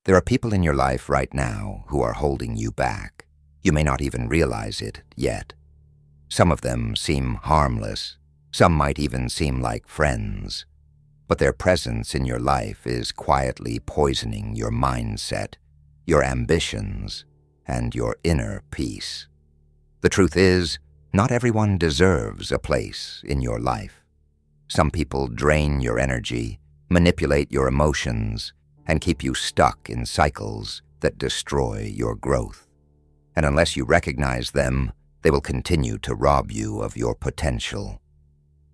There are people in your life right now who are holding you back. You may not even realize it yet. Some of them seem harmless. Some might even seem like friends. But their presence in your life is quietly poisoning your mindset, your ambitions, and your inner peace. The truth is, not everyone deserves a place in your life. Some people drain your energy, manipulate your emotions, and keep you stuck in cycles that destroy your growth. And unless you recognize them, they will continue to rob you of your potential.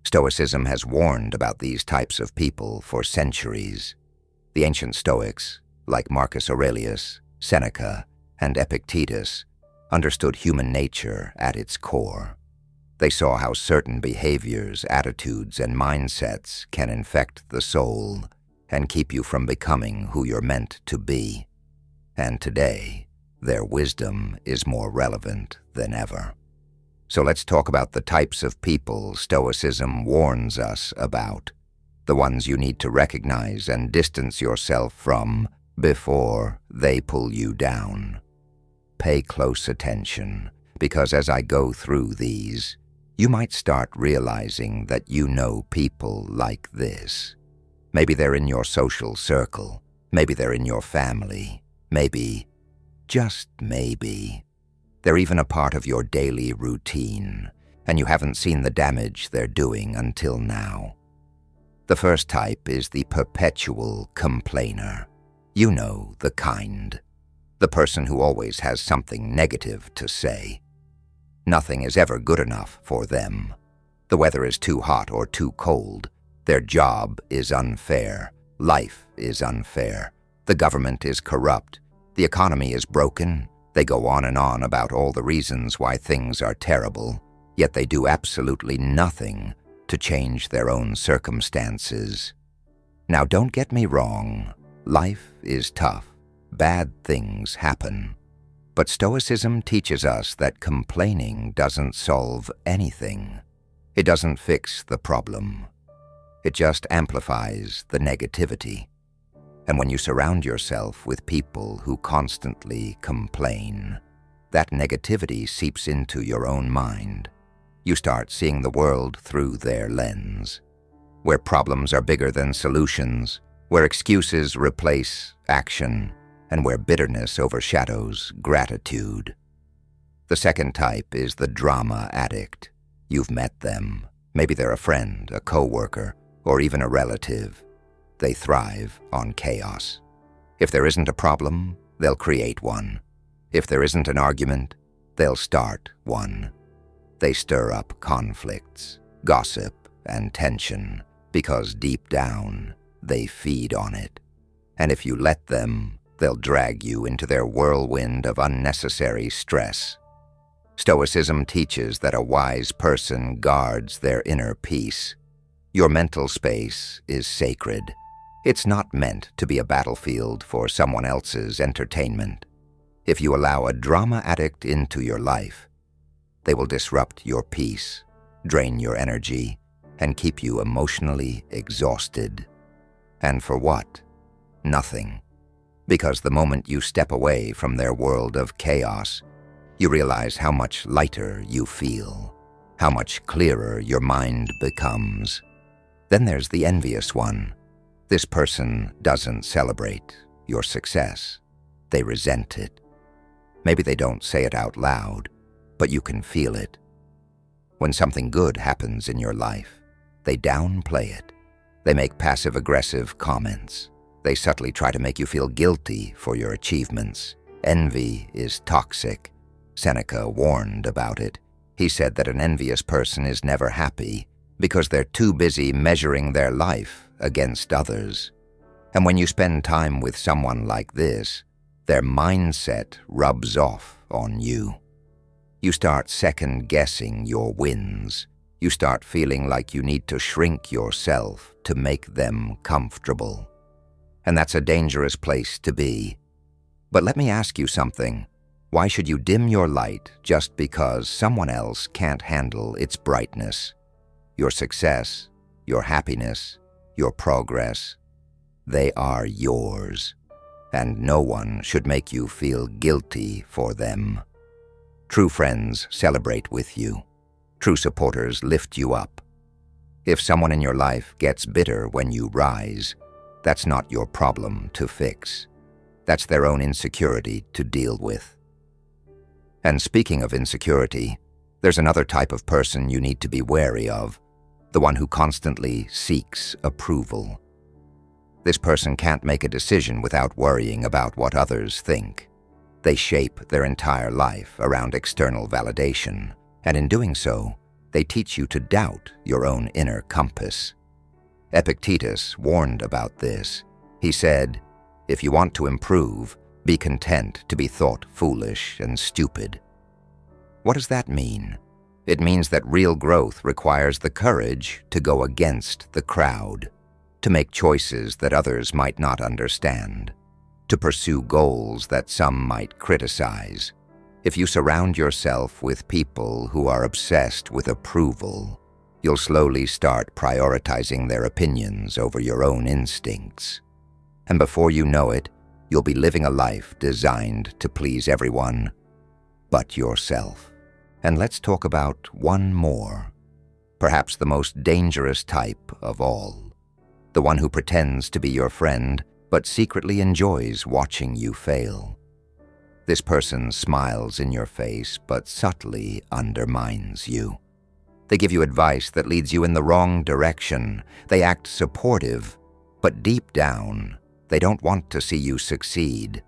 Stoicism has warned about these types of people for centuries. The ancient Stoics, like Marcus Aurelius, Seneca, and Epictetus, understood human nature at its core. They saw how certain behaviors, attitudes, and mindsets can infect the soul and keep you from becoming who you're meant to be. And today, their wisdom is more relevant than ever. So let's talk about the types of people Stoicism warns us about, the ones you need to recognize and distance yourself from before they pull you down. Pay close attention, because as I go through these, you might start realizing that you know people like this. Maybe they're in your social circle, maybe they're in your family, maybe, just maybe, they're even a part of your daily routine, and you haven't seen the damage they're doing until now. The first type is the perpetual complainer. You know the kind. The person who always has something negative to say. Nothing is ever good enough for them. The weather is too hot or too cold. Their job is unfair. Life is unfair. The government is corrupt. The economy is broken. They go on and on about all the reasons why things are terrible, yet they do absolutely nothing to change their own circumstances. Now, don't get me wrong. Life is tough. Bad things happen. But Stoicism teaches us that complaining doesn't solve anything. It doesn't fix the problem. It just amplifies the negativity. And when you surround yourself with people who constantly complain, that negativity seeps into your own mind. You start seeing the world through their lens, where problems are bigger than solutions, where excuses replace action, and where bitterness overshadows gratitude. The second type is the drama addict. You've met them. Maybe they're a friend, a coworker, or even a relative. They thrive on chaos. If there isn't a problem, they'll create one. If there isn't an argument, they'll start one. They stir up conflicts, gossip, and tension, because deep down, they feed on it. And if you let them, they'll drag you into their whirlwind of unnecessary stress. Stoicism teaches that a wise person guards their inner peace. Your mental space is sacred. It's not meant to be a battlefield for someone else's entertainment. If you allow a drama addict into your life, they will disrupt your peace, drain your energy, and keep you emotionally exhausted. And for what? Nothing. Because the moment you step away from their world of chaos, you realize how much lighter you feel, how much clearer your mind becomes. Then there's the envious one. This person doesn't celebrate your success. They resent it. Maybe they don't say it out loud, but you can feel it. When something good happens in your life, they downplay it. They make passive-aggressive comments. They subtly try to make you feel guilty for your achievements. Envy is toxic. Seneca warned about it. He said that an envious person is never happy because they're too busy measuring their life against others. And when you spend time with someone like this, their mindset rubs off on you. You start second-guessing your wins. You start feeling like you need to shrink yourself to make them comfortable. And that's a dangerous place to be. But let me ask you something. Why should you dim your light just because someone else can't handle its brightness? Your success, your happiness, your progress, they are yours. and no one should make you feel guilty for them. True friends celebrate with you. True supporters lift you up. If someone in your life gets bitter when you rise, that's not your problem to fix. That's their own insecurity to deal with. And speaking of insecurity, there's another type of person you need to be wary of, the one who constantly seeks approval. This person can't make a decision without worrying about what others think. They shape their entire life around external validation, and in doing so, they teach you to doubt your own inner compass. Epictetus warned about this. He said, "If you want to improve, be content to be thought foolish and stupid." What does that mean? It means that real growth requires the courage to go against the crowd, to make choices that others might not understand, to pursue goals that some might criticize. If you surround yourself with people who are obsessed with approval, you'll slowly start prioritizing their opinions over your own instincts. And before you know it, you'll be living a life designed to please everyone but yourself. And let's talk about one more, perhaps the most dangerous type of all, the one who pretends to be your friend but secretly enjoys watching you fail. This person smiles in your face but subtly undermines you. They give you advice that leads you in the wrong direction. They act supportive, but deep down, they don't want to see you succeed,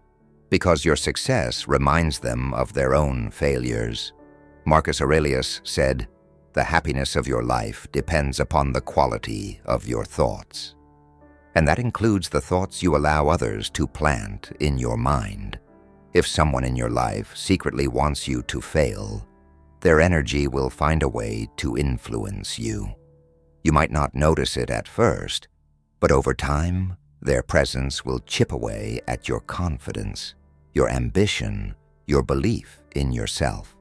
because your success reminds them of their own failures. Marcus Aurelius said, "The happiness of your life depends upon the quality of your thoughts." And that includes the thoughts you allow others to plant in your mind. If someone in your life secretly wants you to fail, their energy will find a way to influence you. You might not notice it at first, but over time, their presence will chip away at your confidence, your ambition, your belief in yourself.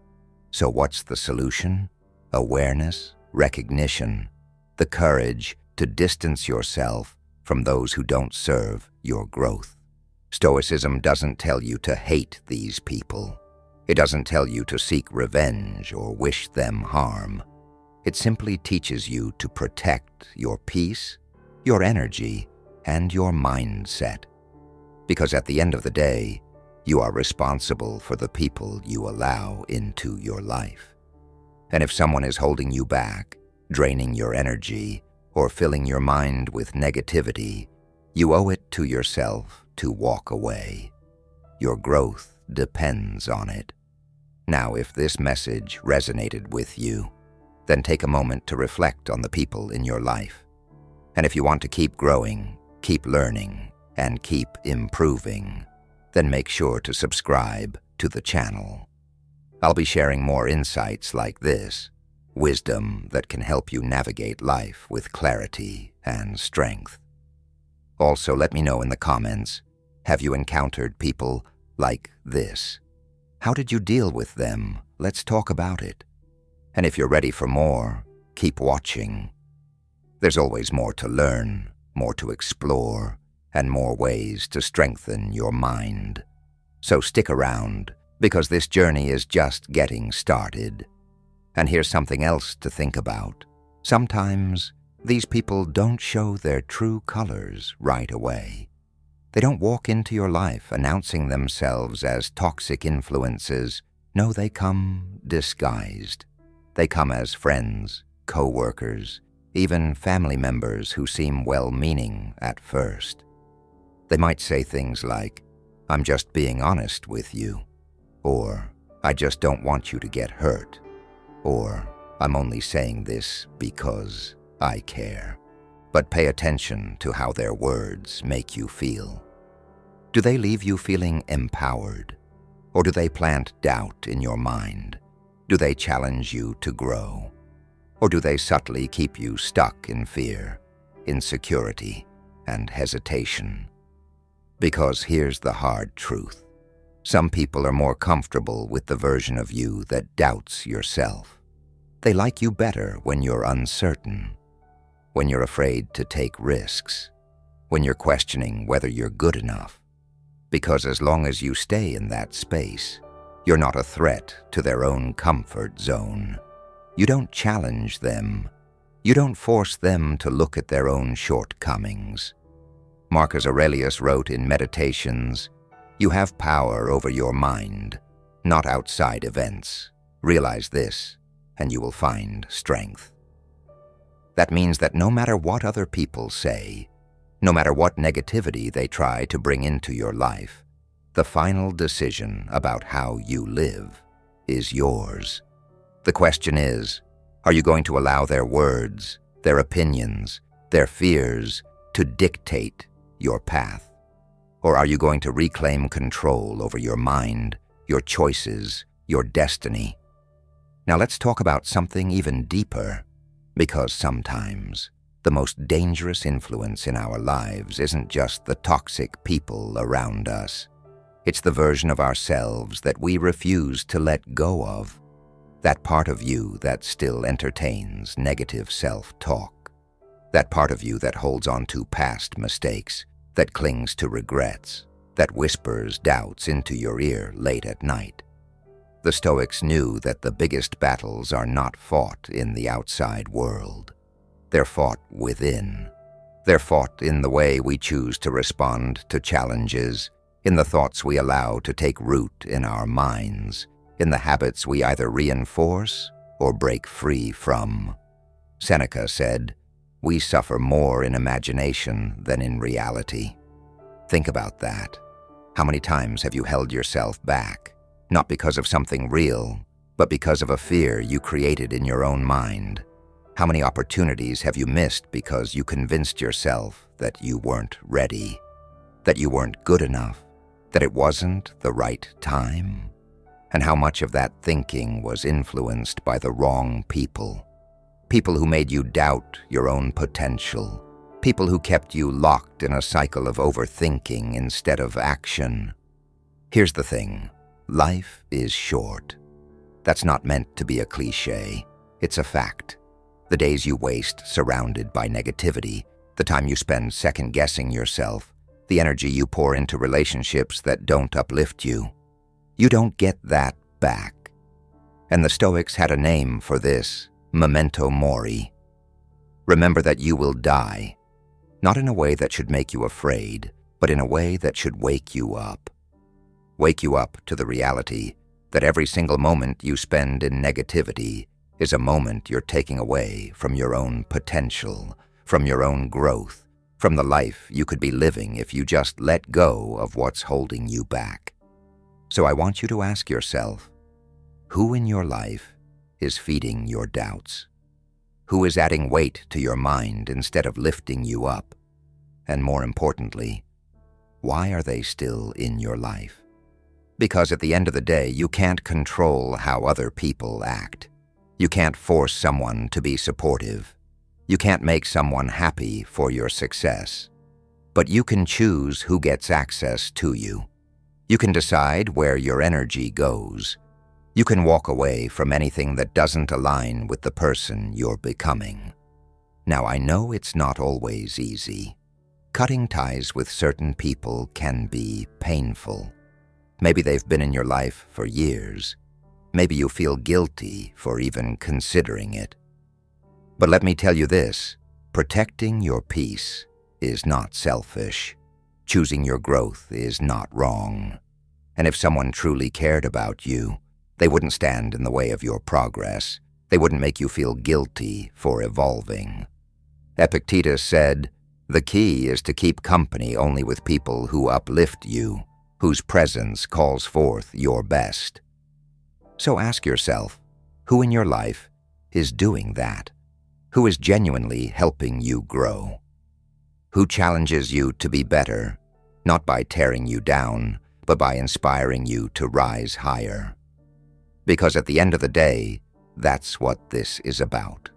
So what's the solution? Awareness, recognition, the courage to distance yourself from those who don't serve your growth. Stoicism doesn't tell you to hate these people. It doesn't tell you to seek revenge or wish them harm. It simply teaches you to protect your peace, your energy, and your mindset. Because at the end of the day, you are responsible for the people you allow into your life. And if someone is holding you back, draining your energy, or filling your mind with negativity, you owe it to yourself to walk away. Your growth depends on it. Now, if this message resonated with you, then take a moment to reflect on the people in your life. And if you want to keep growing, keep learning, and keep improving, then make sure to subscribe to the channel. I'll be sharing more insights like this, wisdom that can help you navigate life with clarity and strength. Also, let me know in the comments, have you encountered people like this? How did you deal with them? Let's talk about it. And if you're ready for more, keep watching. There's always more to learn, more to explore, and more ways to strengthen your mind. So stick around, because this journey is just getting started. And here's something else to think about. Sometimes, these people don't show their true colors right away. They don't walk into your life announcing themselves as toxic influences. No, they come disguised. They come as friends, co-workers, even family members who seem well-meaning at first. They might say things like, "I'm just being honest with you," or "I just don't want you to get hurt," or "I'm only saying this because I care." But pay attention to how their words make you feel. Do they leave you feeling empowered? Or do they plant doubt in your mind? Do they challenge you to grow? Or do they subtly keep you stuck in fear, insecurity, and hesitation? Because here's the hard truth. Some people are more comfortable with the version of you that doubts yourself. They like you better when you're uncertain, when you're afraid to take risks, when you're questioning whether you're good enough. because as long as you stay in that space, you're not a threat to their own comfort zone. You don't challenge them. You don't force them to look at their own shortcomings. Marcus Aurelius wrote in Meditations, "You have power over your mind, not outside events. Realize this, and you will find strength." That means that no matter what other people say, no matter what negativity they try to bring into your life, the final decision about how you live is yours. The question is, are you going to allow their words, their opinions, their fears to dictate your path? Or are you going to reclaim control over your mind, your choices, your destiny? Now let's talk about something even deeper, because sometimes the most dangerous influence in our lives isn't just the toxic people around us. It's the version of ourselves that we refuse to let go of, that part of you that still entertains negative self-talk, that part of you that holds on to past mistakes, that clings to regrets, that whispers doubts into your ear late at night. The Stoics knew that the biggest battles are not fought in the outside world. They're fought within. They're fought in the way we choose to respond to challenges, in the thoughts we allow to take root in our minds, in the habits we either reinforce or break free from. Seneca said, "We suffer more in imagination than in reality." Think about that. How many times have you held yourself back, not because of something real, but because of a fear you created in your own mind? How many opportunities have you missed because you convinced yourself that you weren't ready, that you weren't good enough, that it wasn't the right time? And how much of that thinking was influenced by the wrong people? People who made you doubt your own potential. People who kept you locked in a cycle of overthinking instead of action. Here's the thing. Life is short. That's not meant to be a cliché. It's a fact. The days you waste surrounded by negativity, the time you spend second-guessing yourself, the energy you pour into relationships that don't uplift you, you don't get that back. And the Stoics had a name for this, memento mori. Remember that you will die, not in a way that should make you afraid, but in a way that should wake you up. Wake you up to the reality that every single moment you spend in negativity is a moment you're taking away from your own potential, from your own growth, from the life you could be living if you just let go of what's holding you back. So I want you to ask yourself, who in your life is feeding your doubts? Who is adding weight to your mind instead of lifting you up? And more importantly, why are they still in your life? Because at the end of the day, you can't control how other people act. You can't force someone to be supportive. You can't make someone happy for your success. But you can choose who gets access to you. You can decide where your energy goes. You can walk away from anything that doesn't align with the person you're becoming. Now, I know it's not always easy. Cutting ties with certain people can be painful. Maybe they've been in your life for years. Maybe you feel guilty for even considering it. But let me tell you this, protecting your peace is not selfish. Choosing your growth is not wrong. And if someone truly cared about you, they wouldn't stand in the way of your progress. They wouldn't make you feel guilty for evolving. Epictetus said, "The key is to keep company only with people who uplift you, whose presence calls forth your best." So ask yourself, who in your life is doing that? Who is genuinely helping you grow? Who challenges you to be better, not by tearing you down, but by inspiring you to rise higher? Because at the end of the day, that's what this is about.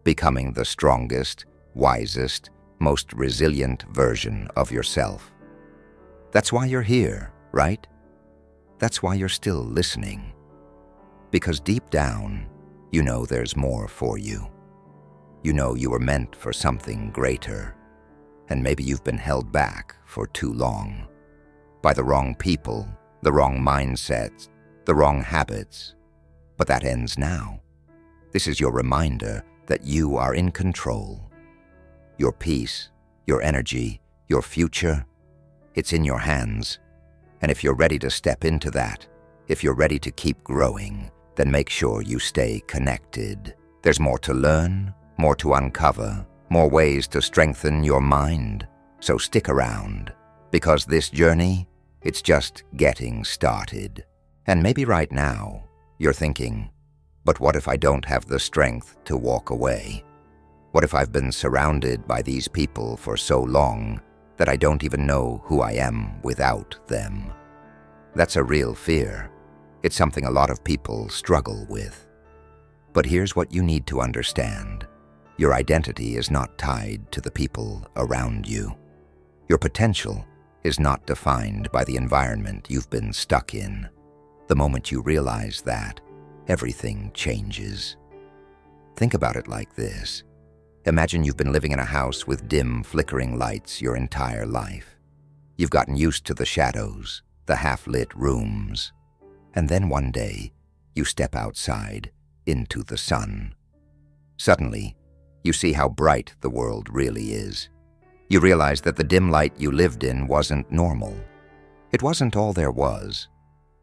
Becoming the strongest, wisest, most resilient version of yourself. That's why you're here, right? That's why you're still listening. Because deep down, you know there's more for you. You know you were meant for something greater, and maybe you've been held back for too long. by the wrong people, the wrong mindsets, the wrong habits. But that ends now. This is your reminder that you are in control. Your peace, your energy, your future, it's in your hands. And if you're ready to step into that, if you're ready to keep growing, then make sure you stay connected. There's more to learn, more to uncover, more ways to strengthen your mind. So stick around, because this journey, it's just getting started. And maybe right now, you're thinking, but what if I don't have the strength to walk away? What if I've been surrounded by these people for so long that I don't even know who I am without them? That's a real fear. It's something a lot of people struggle with. But here's what you need to understand. Your identity is not tied to the people around you. Your potential is not defined by the environment you've been stuck in. The moment you realize that, everything changes. Think about it like this. Imagine you've been living in a house with dim, flickering lights your entire life. You've gotten used to the shadows, the half-lit rooms. And then one day, you step outside into the sun. Suddenly, you see how bright the world really is. You realize that the dim light you lived in wasn't normal. It wasn't all there was.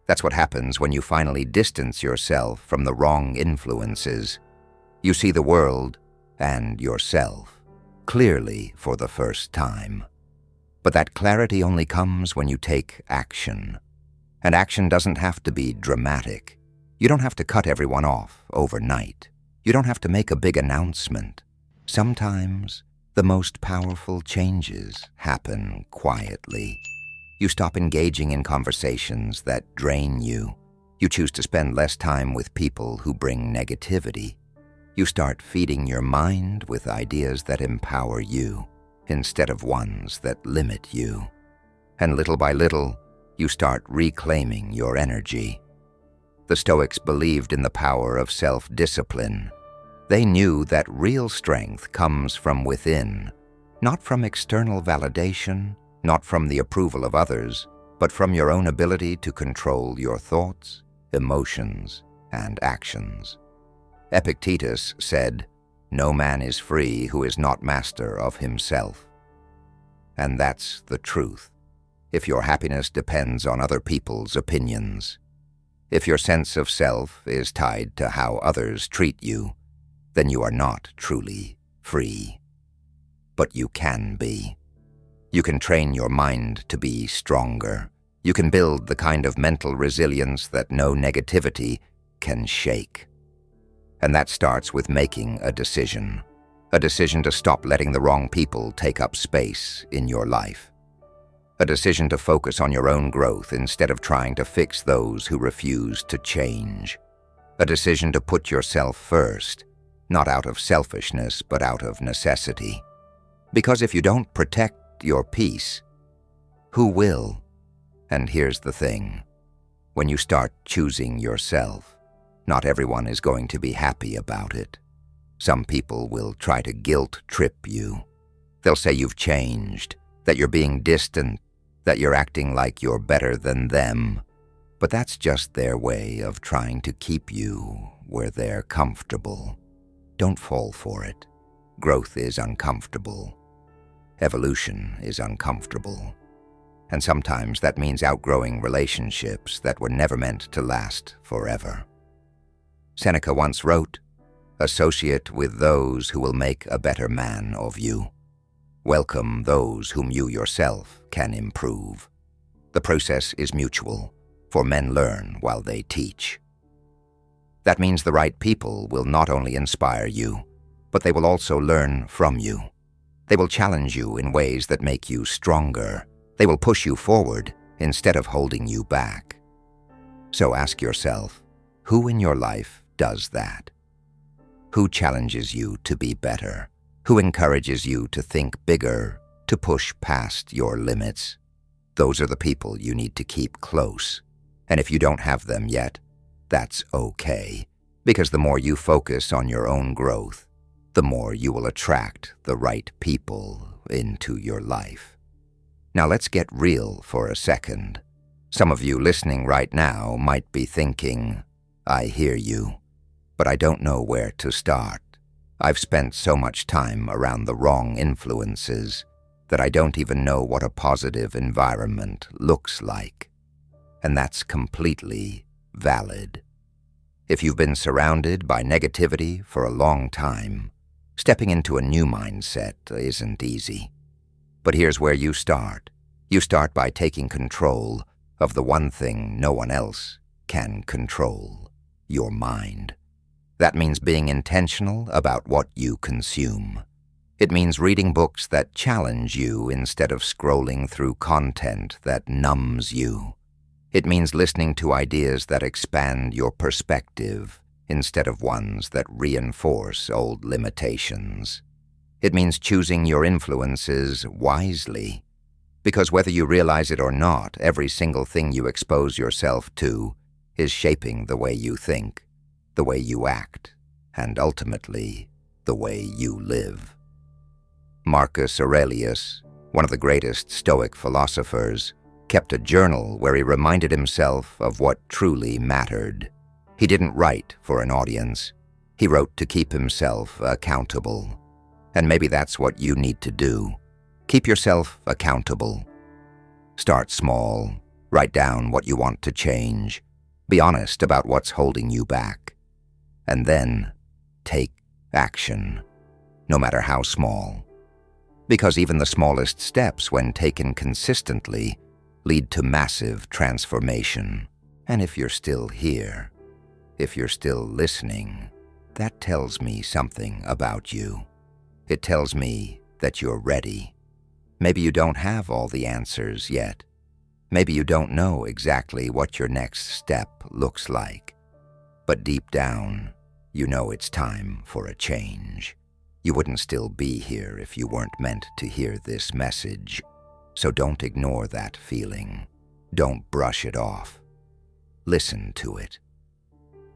That's what happens when you finally distance yourself from the wrong influences. You see the world and yourself clearly for the first time. But that clarity only comes when you take action. And action doesn't have to be dramatic. You don't have to cut everyone off overnight. You don't have to make a big announcement. Sometimes, the most powerful changes happen quietly. You stop engaging in conversations that drain you. You choose to spend less time with people who bring negativity. You start feeding your mind with ideas that empower you, instead of ones that limit you. And little by little, you start reclaiming your energy. The Stoics believed in the power of self-discipline. They knew that real strength comes from within, not from external validation, not from the approval of others, but from your own ability to control your thoughts, emotions, and actions. Epictetus said, "No man is free who is not master of himself." And that's the truth. If your happiness depends on other people's opinions, if your sense of self is tied to how others treat you, then you are not truly free. But you can be. You can train your mind to be stronger. You can build the kind of mental resilience that no negativity can shake. And that starts with making a decision to stop letting the wrong people take up space in your life. A decision to focus on your own growth instead of trying to fix those who refuse to change. A decision to put yourself first, not out of selfishness, but out of necessity. Because if you don't protect your peace, who will? And here's the thing. When you start choosing yourself, not everyone is going to be happy about it. Some people will try to guilt-trip you. They'll say you've changed, that you're being distant, that you're acting like you're better than them. But that's just their way of trying to keep you where they're comfortable. Don't fall for it. Growth is uncomfortable. Evolution is uncomfortable. And sometimes that means outgrowing relationships that were never meant to last forever. Seneca once wrote, "Associate with those who will make a better man of you. Welcome those whom you yourself can improve." The process is mutual, for men learn while they teach. That means the right people will not only inspire you, but they will also learn from you. They will challenge you in ways that make you stronger. They will push you forward instead of holding you back. So ask yourself, who in your life does that? Who challenges you to be better? Who encourages you to think bigger, to push past your limits? Those are the people you need to keep close. And if you don't have them yet, that's okay, because the more you focus on your own growth, the more you will attract the right people into your life. Now let's get real for a second. Some of you listening right now might be thinking, I hear you, but I don't know where to start. I've spent so much time around the wrong influences that I don't even know what a positive environment looks like. And that's completely valid. If you've been surrounded by negativity for a long time, stepping into a new mindset isn't easy. But here's where you start. You start by taking control of the one thing no one else can control, your mind. That means being intentional about what you consume. It means reading books that challenge you instead of scrolling through content that numbs you. It means listening to ideas that expand your perspective instead of ones that reinforce old limitations. It means choosing your influences wisely, because whether you realize it or not, every single thing you expose yourself to is shaping the way you think, the way you act, and ultimately, the way you live. Marcus Aurelius, one of the greatest Stoic philosophers, kept a journal where he reminded himself of what truly mattered. He didn't write for an audience. He wrote to keep himself accountable. And maybe that's what you need to do. Keep yourself accountable. Start small. Write down what you want to change. Be honest about what's holding you back. And then, take action, no matter how small. Because even the smallest steps, when taken consistently, lead to massive transformation. And if you're still here, if you're still listening, that tells me something about you. It tells me that you're ready. Maybe you don't have all the answers yet. Maybe you don't know exactly what your next step looks like. But deep down, you know it's time for a change. You wouldn't still be here if you weren't meant to hear this message. So don't ignore that feeling. Don't brush it off. Listen to it.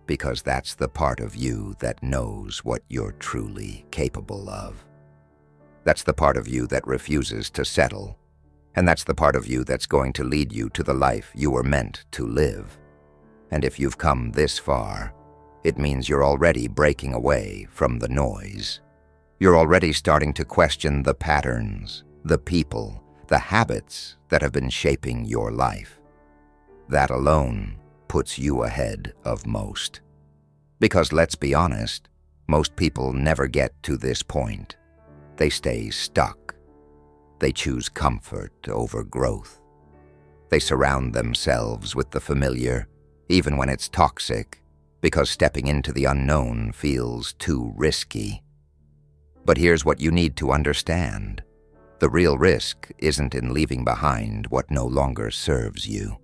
Because that's the part of you that knows what you're truly capable of. That's the part of you that refuses to settle. And that's the part of you that's going to lead you to the life you were meant to live. And if you've come this far, it means you're already breaking away from the noise. You're already starting to question the patterns, the people, the habits that have been shaping your life. That alone puts you ahead of most. Because let's be honest, most people never get to this point. They stay stuck. They choose comfort over growth. They surround themselves with the familiar, even when it's toxic, because stepping into the unknown feels too risky. But here's what you need to understand. The real risk isn't in leaving behind what no longer serves you.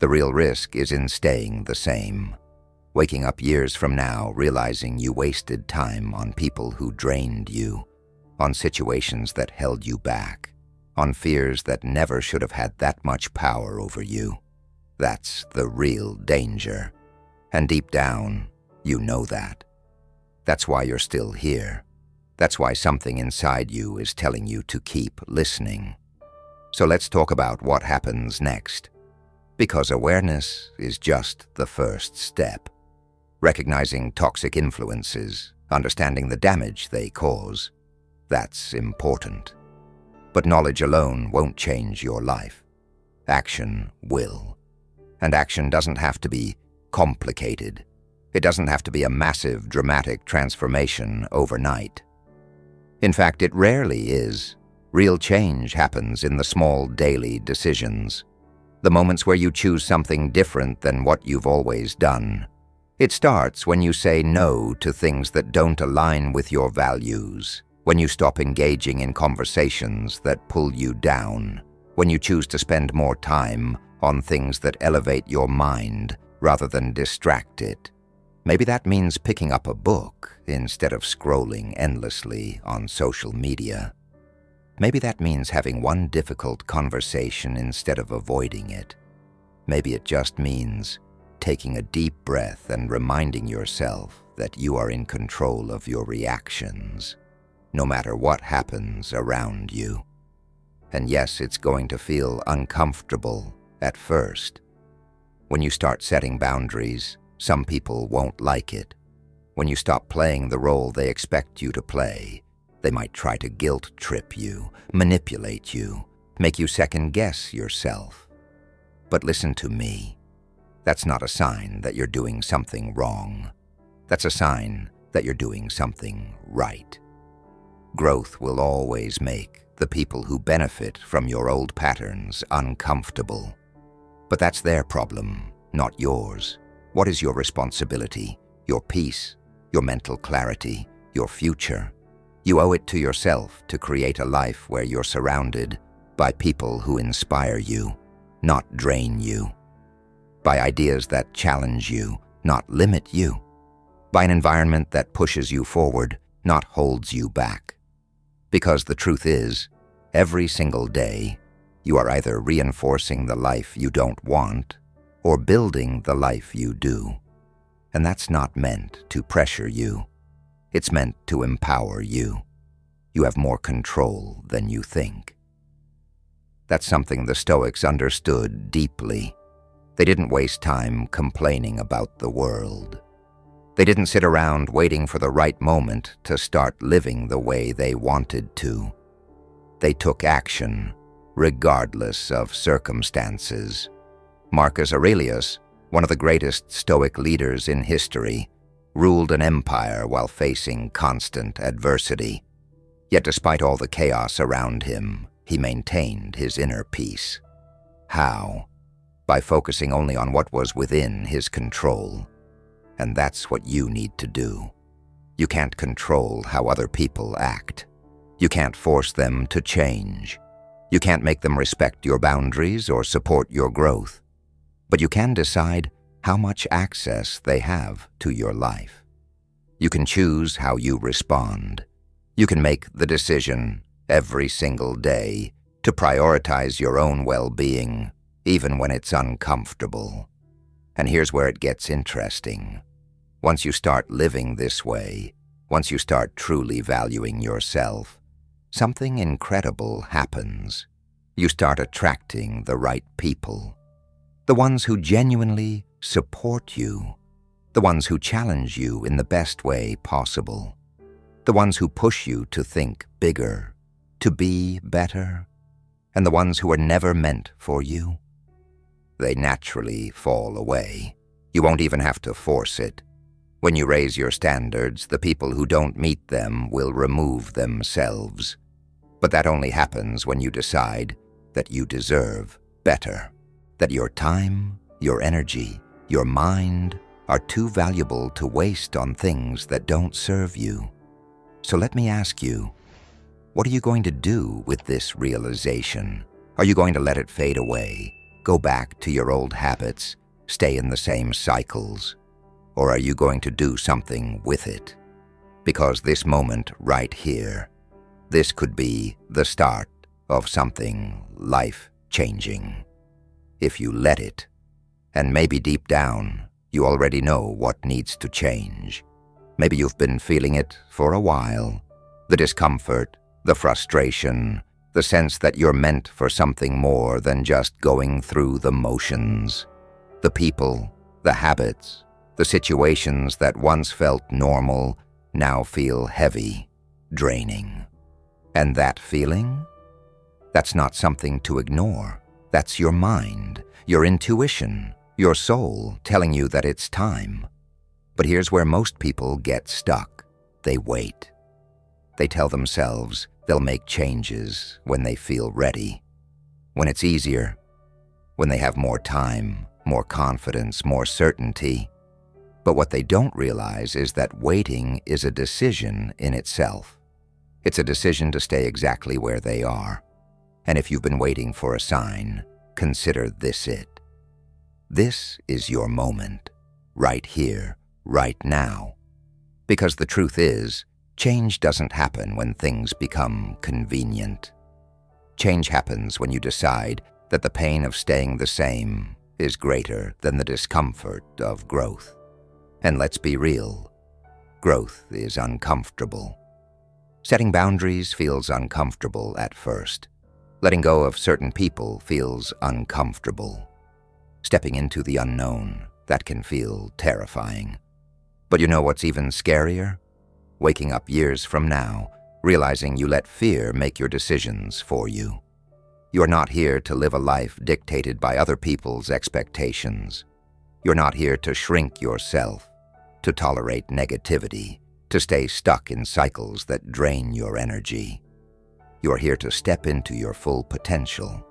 The real risk is in staying the same, waking up years from now realizing you wasted time on people who drained you, on situations that held you back, on fears that never should have had that much power over you. That's the real danger. And deep down, you know that. That's why you're still here. That's why something inside you is telling you to keep listening. So let's talk about what happens next. Because awareness is just the first step. Recognizing toxic influences, understanding the damage they cause, that's important. But knowledge alone won't change your life. Action will. And action doesn't have to be complicated. It doesn't have to be a massive, dramatic transformation overnight. In fact, it rarely is. Real change happens in the small daily decisions, the moments where you choose something different than what you've always done. It starts when you say no to things that don't align with your values, when you stop engaging in conversations that pull you down, when you choose to spend more time on things that elevate your mind rather than distract it. Maybe that means picking up a book instead of scrolling endlessly on social media. Maybe that means having one difficult conversation instead of avoiding it. Maybe it just means taking a deep breath and reminding yourself that you are in control of your reactions, no matter what happens around you. And yes, it's going to feel uncomfortable at first. When you start setting boundaries, some people won't like it. When you stop playing the role they expect you to play, they might try to guilt trip you, manipulate you, make you second-guess yourself. But listen to me. That's not a sign that you're doing something wrong. That's a sign that you're doing something right. Growth will always make the people who benefit from your old patterns uncomfortable. But that's their problem, not yours. What is your responsibility? Your peace, your mental clarity, your future. You owe it to yourself to create a life where you're surrounded by people who inspire you, not drain you. By ideas that challenge you, not limit you. By an environment that pushes you forward, not holds you back. Because the truth is, every single day, you are either reinforcing the life you don't want or building the life you do. And that's not meant to pressure you. It's meant to empower you. You have more control than you think. That's something the Stoics understood deeply. They didn't waste time complaining about the world. They didn't sit around waiting for the right moment to start living the way they wanted to. They took action, regardless of circumstances. Marcus Aurelius, one of the greatest Stoic leaders in history, ruled an empire while facing constant adversity. Yet despite all the chaos around him, he maintained his inner peace. How? By focusing only on what was within his control. And that's what you need to do. You can't control how other people act. You can't force them to change. You can't make them respect your boundaries or support your growth. But you can decide how much access they have to your life. You can choose how you respond. You can make the decision every single day to prioritize your own well-being, even when it's uncomfortable. And here's where it gets interesting. Once you start living this way, once you start truly valuing yourself, something incredible happens. You start attracting the right people. The ones who genuinely support you. The ones who challenge you in the best way possible. The ones who push you to think bigger, to be better. And the ones who are never meant for you. They naturally fall away. You won't even have to force it. When you raise your standards, the people who don't meet them will remove themselves. But that only happens when you decide that you deserve better. That your time, your energy, your mind are too valuable to waste on things that don't serve you. So let me ask you, what are you going to do with this realization? Are you going to let it fade away, go back to your old habits, stay in the same cycles? Or are you going to do something with it? Because this moment right here, this could be the start of something life-changing. If you let it, and maybe deep down, you already know what needs to change. Maybe you've been feeling it for a while, the discomfort, the frustration, the sense that you're meant for something more than just going through the motions. The people, the habits, the situations that once felt normal now feel heavy, draining. And that feeling? That's not something to ignore. That's your mind, your intuition, your soul telling you that it's time. But here's where most people get stuck. They wait. They tell themselves they'll make changes when they feel ready, when it's easier, when they have more time, more confidence, more certainty. But what they don't realize is that waiting is a decision in itself. It's a decision to stay exactly where they are. And if you've been waiting for a sign, consider this it. This is your moment, right here, right now. Because the truth is, change doesn't happen when things become convenient. Change happens when you decide that the pain of staying the same is greater than the discomfort of growth. And let's be real, growth is uncomfortable. Setting boundaries feels uncomfortable at first. Letting go of certain people feels uncomfortable. Stepping into the unknown, that can feel terrifying. But you know what's even scarier? Waking up years from now, realizing you let fear make your decisions for you. You're not here to live a life dictated by other people's expectations. You're not here to shrink yourself, to tolerate negativity, to stay stuck in cycles that drain your energy. You're here to step into your full potential.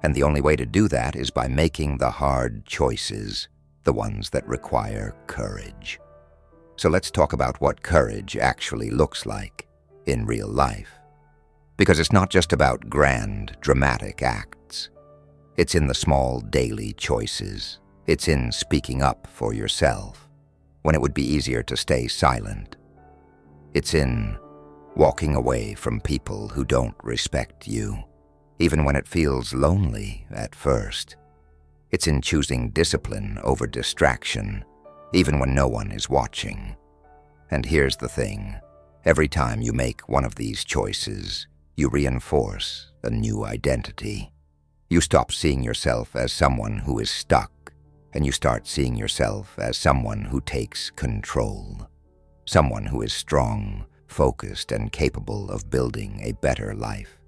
And the only way to do that is by making the hard choices, the ones that require courage. So let's talk about what courage actually looks like in real life. Because it's not just about grand, dramatic acts. It's in the small daily choices. It's in speaking up for yourself when it would be easier to stay silent. It's in walking away from people who don't respect you, even when it feels lonely at first. It's in choosing discipline over distraction, even when no one is watching. And here's the thing, every time you make one of these choices, you reinforce a new identity. You stop seeing yourself as someone who is stuck, and you start seeing yourself as someone who takes control. Someone who is strong, focused, and capable of building a better life.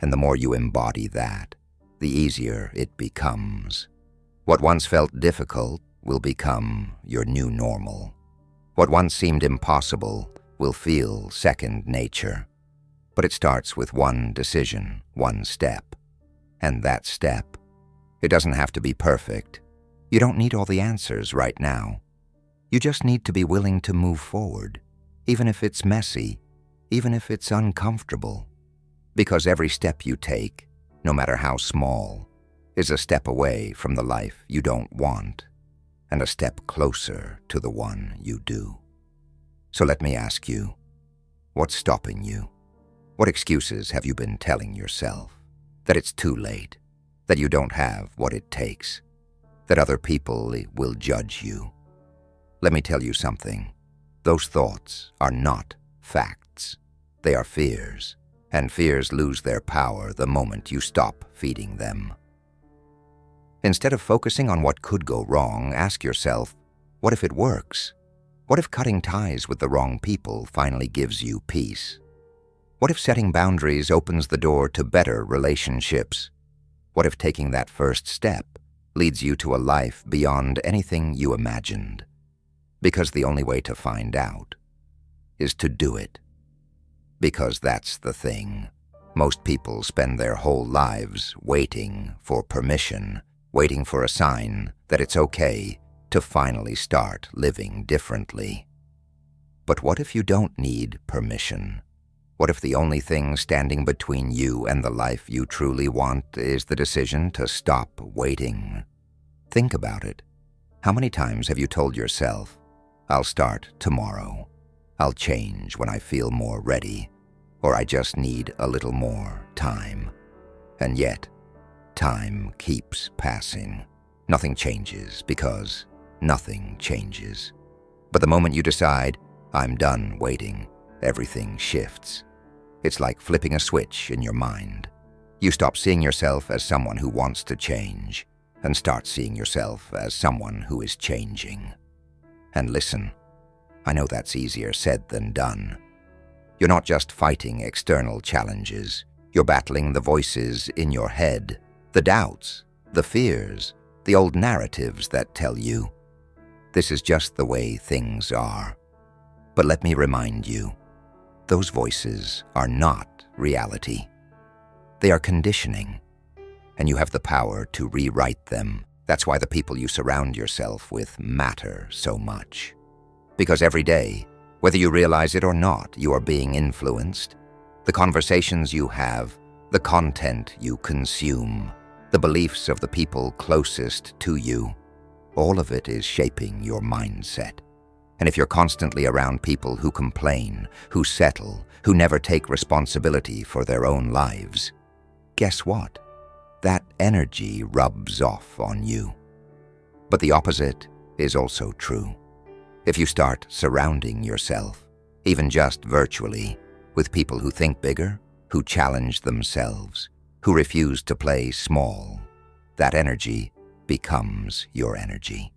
And the more you embody that, the easier it becomes. What once felt difficult will become your new normal. What once seemed impossible will feel second nature. But it starts with one decision, one step. And that step, it doesn't have to be perfect. You don't need all the answers right now. You just need to be willing to move forward, even if it's messy, even if it's uncomfortable. Because every step you take, no matter how small, is a step away from the life you don't want, and a step closer to the one you do. So let me ask you, what's stopping you? What excuses have you been telling yourself? That it's too late, that you don't have what it takes, that other people will judge you. Let me tell you something. Those thoughts are not facts. They are fears, and fears lose their power the moment you stop feeding them. Instead of focusing on what could go wrong, ask yourself, what if it works? What if cutting ties with the wrong people finally gives you peace? What if setting boundaries opens the door to better relationships? What if taking that first step leads you to a life beyond anything you imagined? Because the only way to find out is to do it. Because that's the thing. Most people spend their whole lives waiting for permission, waiting for a sign that it's okay to finally start living differently. But what if you don't need permission? What if the only thing standing between you and the life you truly want is the decision to stop waiting? Think about it. How many times have you told yourself, I'll start tomorrow, I'll change when I feel more ready, or I just need a little more time? And yet, time keeps passing. Nothing changes because nothing changes. But the moment you decide, I'm done waiting, everything shifts. It's like flipping a switch in your mind. You stop seeing yourself as someone who wants to change and start seeing yourself as someone who is changing. And listen, I know that's easier said than done. You're not just fighting external challenges. You're battling the voices in your head, the doubts, the fears, the old narratives that tell you, this is just the way things are. But let me remind you, those voices are not reality. They are conditioning, and you have the power to rewrite them. That's why the people you surround yourself with matter so much. Because every day, whether you realize it or not, you are being influenced. The conversations you have, the content you consume, the beliefs of the people closest to you, all of it is shaping your mindset. And if you're constantly around people who complain, who settle, who never take responsibility for their own lives, guess what? That energy rubs off on you. But the opposite is also true. If you start surrounding yourself, even just virtually, with people who think bigger, who challenge themselves, who refuse to play small. That energy becomes your energy.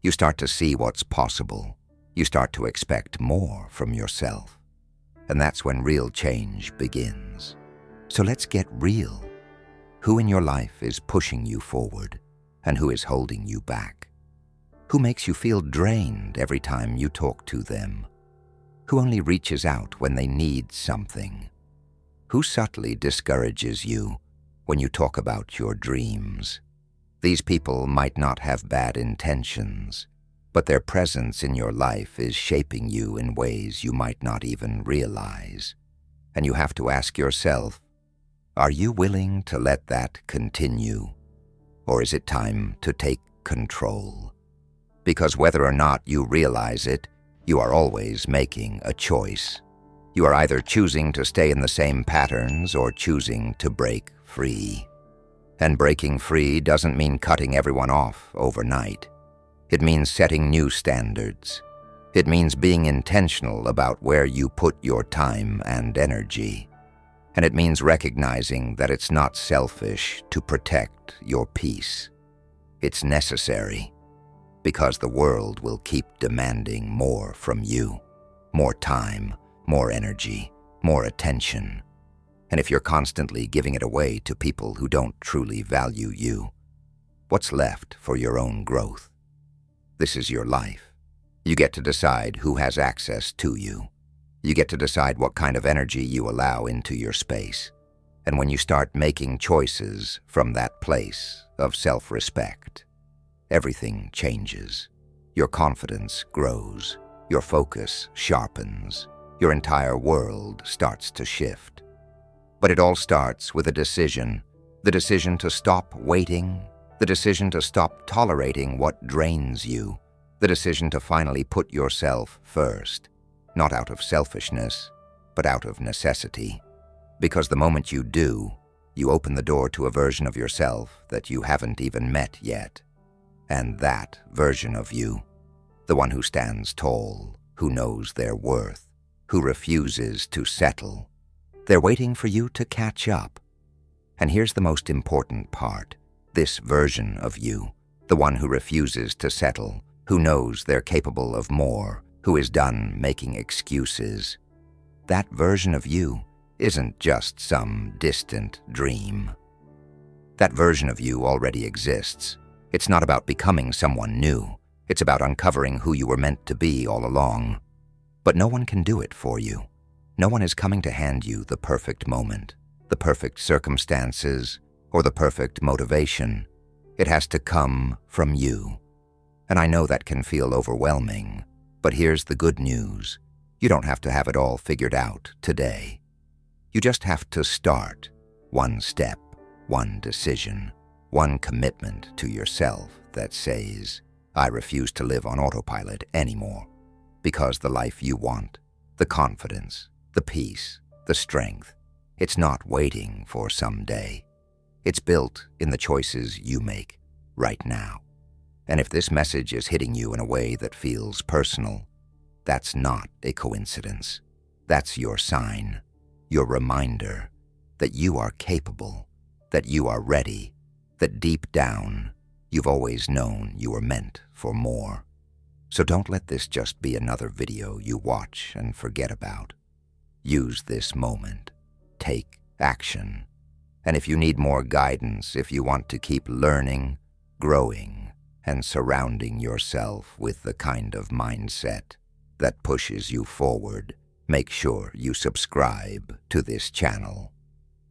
You start to see what's possible. You start to expect more from yourself. And that's when real change begins. So let's get real. Who in your life is pushing you forward, and who is holding you back? Who makes you feel drained every time you talk to them? Who only reaches out when they need something? Who subtly discourages you when you talk about your dreams? These people might not have bad intentions, but their presence in your life is shaping you in ways you might not even realize. And you have to ask yourself, are you willing to let that continue? Or is it time to take control? Because whether or not you realize it, you are always making a choice. You are either choosing to stay in the same patterns or choosing to break free. And breaking free doesn't mean cutting everyone off overnight. It means setting new standards. It means being intentional about where you put your time and energy. And it means recognizing that it's not selfish to protect your peace. It's necessary, because the world will keep demanding more from you. More time, more energy, more attention. And if you're constantly giving it away to people who don't truly value you, what's left for your own growth? This is your life. You get to decide who has access to you. You get to decide what kind of energy you allow into your space. And when you start making choices from that place of self-respect, everything changes. Your confidence grows. Your focus sharpens. Your entire world starts to shift. But it all starts with a decision. The decision to stop waiting. The decision to stop tolerating what drains you. The decision to finally put yourself first. Not out of selfishness, but out of necessity. Because the moment you do, you open the door to a version of yourself that you haven't even met yet. And that version of you, the one who stands tall, who knows their worth, who refuses to settle, they're waiting for you to catch up. And here's the most important part. This version of you, the one who refuses to settle, who knows they're capable of more, who is done making excuses, that version of you isn't just some distant dream. That version of you already exists. It's not about becoming someone new. It's about uncovering who you were meant to be all along. But no one can do it for you. No one is coming to hand you the perfect moment, the perfect circumstances, or the perfect motivation. It has to come from you. And I know that can feel overwhelming, but here's the good news. You don't have to have it all figured out today. You just have to start. One step, one decision, one commitment to yourself that says, I refuse to live on autopilot anymore. Because the life you want, the confidence, the peace, the strength, it's not waiting for someday. It's built in the choices you make right now. And if this message is hitting you in a way that feels personal, that's not a coincidence. That's your sign, your reminder that you are capable, that you are ready, that deep down, you've always known you were meant for more. So don't let this just be another video you watch and forget about. Use this moment. Take action. And if you need more guidance, if you want to keep learning, growing, and surrounding yourself with the kind of mindset that pushes you forward, make sure you subscribe to this channel.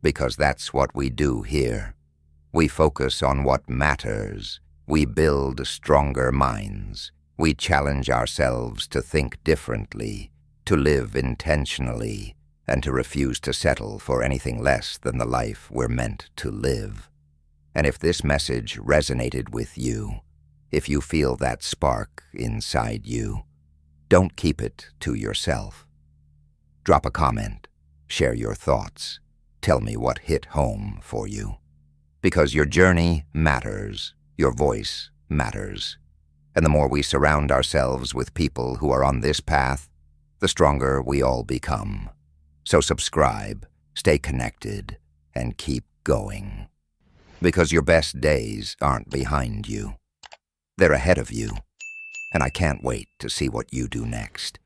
Because that's what we do here. We focus on what matters. We build stronger minds. We challenge ourselves to think differently, to live intentionally, and to refuse to settle for anything less than the life we're meant to live. And if this message resonated with you, if you feel that spark inside you, don't keep it to yourself. Drop a comment, share your thoughts, tell me what hit home for you. Because your journey matters, your voice matters. And the more we surround ourselves with people who are on this path, the stronger we all become. So subscribe, stay connected, and keep going. Because your best days aren't behind you. They're ahead of you, and I can't wait to see what you do next.